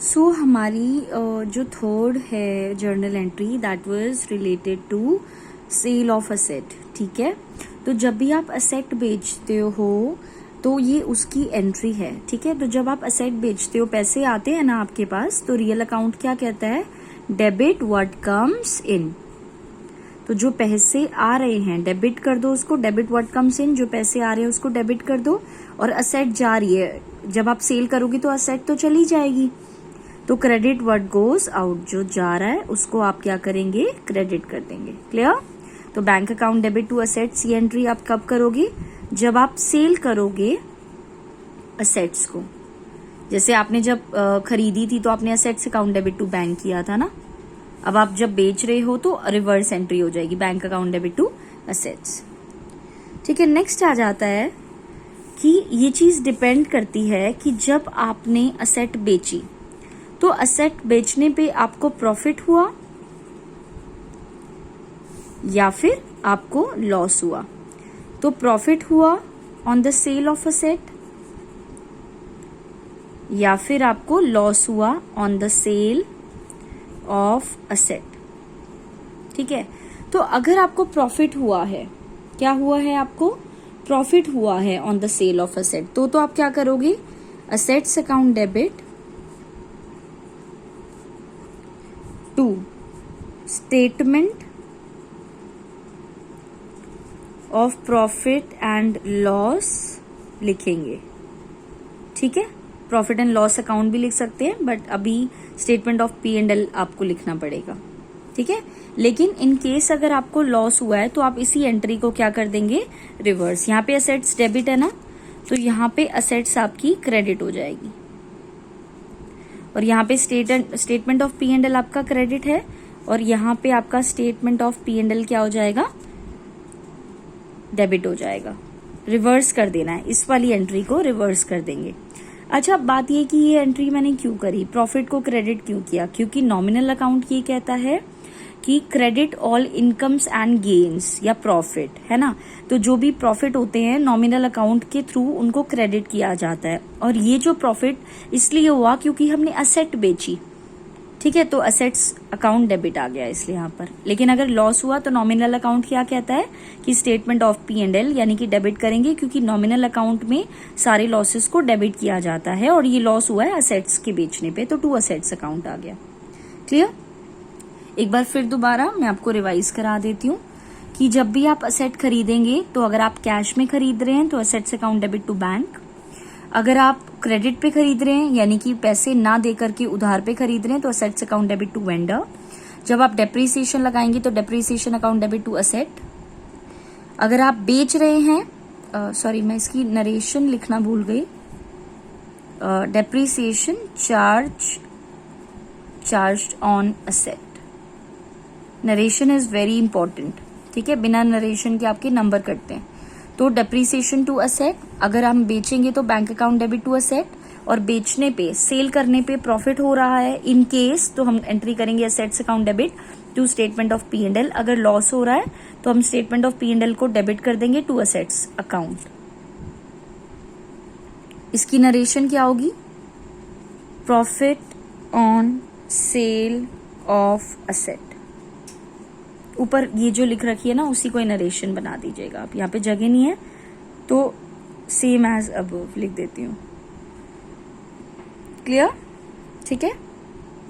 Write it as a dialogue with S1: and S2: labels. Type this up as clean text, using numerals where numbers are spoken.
S1: सो हमारी जो थर्ड है journal entry that was related to sale of asset. ठीक है, तो जब भी आप असेट बेचते हो तो ये उसकी एंट्री है। ठीक है, तो जब आप असेट बेचते हो, पैसे आते हैं ना आपके पास, तो रियल अकाउंट क्या कहता है? Debit what comes in. तो जो पैसे आ रहे हैं डेबिट कर दो उसको, डेबिट व्हाट कम्स इन, जो पैसे आ रहे हैं उसको डेबिट कर दो। और असेट जा रही है, जब आप सेल करोगी तो असेट तो चली जाएगी, तो क्रेडिट व्हाट गोज आउट, जो जा रहा है उसको आप क्या करेंगे? क्रेडिट कर देंगे। क्लियर? तो bank account debit to assets ये एंट्री आप कब करोगे? जब आप सेल करोगे असेट्स को। जैसे आपने जब खरीदी थी तो आपने assets account debit to bank किया था ना, अब आप जब बेच रहे हो तो रिवर्स एंट्री हो जाएगी, bank account debit to assets. ठीक है, नेक्स्ट आ जाता है कि ये चीज डिपेंड करती है कि जब आपने असेट बेची तो असेट बेचने पे आपको प्रॉफिट हुआ या फिर आपको लॉस हुआ। तो प्रॉफिट हुआ on the sale of asset या फिर आपको लॉस हुआ on the sale of asset. ठीक है, तो अगर आपको प्रॉफिट हुआ है, क्या हुआ है? आपको प्रॉफिट हुआ है on the sale of asset, तो आप क्या करोगे? Assets account debit to statement of profit and loss लिखेंगे। ठीक है, प्रॉफिट एंड लॉस अकाउंट भी लिख सकते हैं, बट अभी स्टेटमेंट ऑफ P&L आपको लिखना पड़ेगा। ठीक है, लेकिन इन केस अगर आपको लॉस हुआ है तो आप इसी एंट्री को क्या कर देंगे? रिवर्स। यहाँ पे असेट्स डेबिट है ना, तो यहाँ पे असेट्स आपकी क्रेडिट हो जाएगी, और यहाँ पे स्टेटमेंट ऑफ P&L आपका क्रेडिट है, और यहाँ पे आपका स्टेटमेंट ऑफ P&L क्या हो जाएगा? डेबिट हो जाएगा। रिवर्स कर देना है, इस वाली एंट्री को रिवर्स कर देंगे। अच्छा, बात ये कि ये एंट्री मैंने क्यों करी, प्रॉफिट को क्रेडिट क्यों किया? क्योंकि नॉमिनल अकाउंट ये कहता है कि credit all incomes and gains या प्रॉफिट, है ना। तो जो भी प्रॉफिट होते हैं नॉमिनल अकाउंट के थ्रू उनको क्रेडिट किया जाता है, और ये जो प्रॉफिट इसलिए हुआ क्योंकि हमने असेट बेची। ठीक है, तो असेट्स अकाउंट डेबिट आ गया इसलिए यहाँ पर। लेकिन अगर लॉस हुआ तो नॉमिनल अकाउंट क्या कहता है कि स्टेटमेंट ऑफ P&L यानी कि डेबिट करेंगे, क्योंकि नॉमिनल अकाउंट में सारे लॉसेस को डेबिट किया जाता है, और ये लॉस हुआ है असेट्स के बेचने पे, तो टू असेट्स अकाउंट आ गया। क्लियर? एक बार फिर दोबारा मैं आपको रिवाइज करा देती हूँ कि जब भी आप असेट खरीदेंगे तो अगर आप कैश में खरीद रहे हैं तो assets account debit to bank, अगर आप क्रेडिट पे खरीद रहे हैं यानी कि पैसे ना दे करके उधार पे खरीद रहे हैं तो assets account debit to vendor. जब आप डेप्रीसिएशन लगाएंगे तो depreciation account debit to asset. अगर आप बेच रहे हैं, सॉरी मैं इसकी नरेशन लिखना भूल गई, depreciation charge on asset. Narration is very important. ठीक है, बिना नरेशन के आपके नंबर कटते हैं। तो डेप्रीसिएशन टू असेट, अगर हम बेचेंगे तो bank account debit to asset, और बेचने पे सेल करने पे प्रॉफिट हो रहा है इन केस तो हम एंट्री करेंगे assets account debit to statement of P&L। अगर लॉस हो रहा है तो हम स्टेटमेंट ऑफ P&L को डेबिट कर देंगे टू असेट्स अकाउंट। इसकी नरेशन क्या होगी? Profit on sale of asset. ऊपर ये जो लिख रखी है ना उसी को नरेशन बना दीजिएगा आप, यहाँ पे जगह नहीं है तो सेम एज अबव लिख देती हूँ। क्लियर? ठीक है।